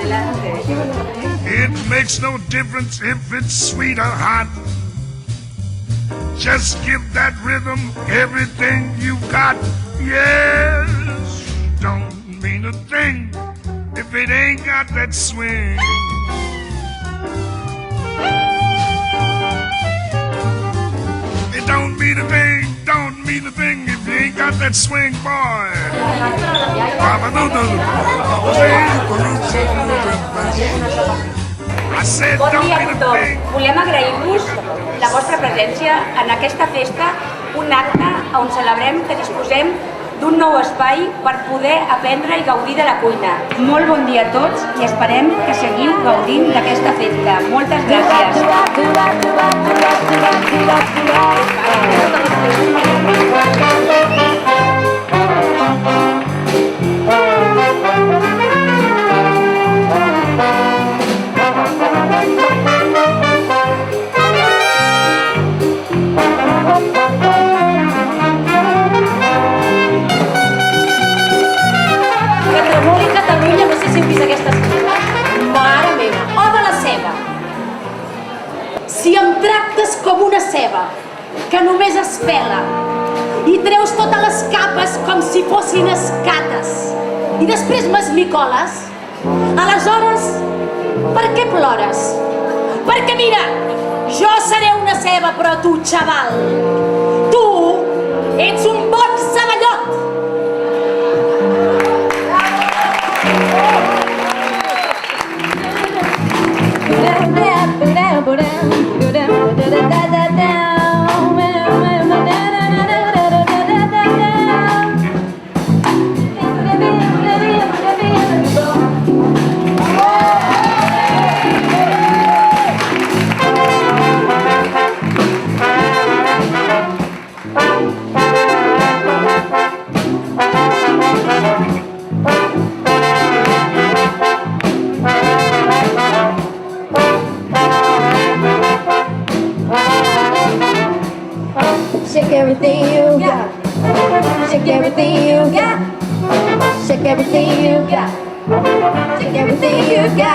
It makes no difference if it's sweet or hot. Just give that rhythm everything you've got. Yes, don't mean a thing if it ain't got that swing. It don't mean a thing if you ain't got that swing, boy. I said Bon don't dia a mean a tothom. thing. Volem agrair-vos la vostra presència en aquesta festa, un acte on celebrem que disposem d'un nou espai per poder aprendre i gaudir de la cuina. Molt bon dia a tots i esperem que seguiu gaudint d'aquesta festa. Moltes gràcies. Catalunya, no sé si heu vist aquestes coses. Mare meva, o de la ceba. Si em tractes com una ceba, que només es pela, i treus totes les capes com si fossin escates, i després m'esmicoles, aleshores, per què plores? Perquè mira, jo seré una ceba, però tu, xaval, tu ets un bon ceballot. Shake everything you got. Shake everything you got. Shake everything you got. Shake everything you got.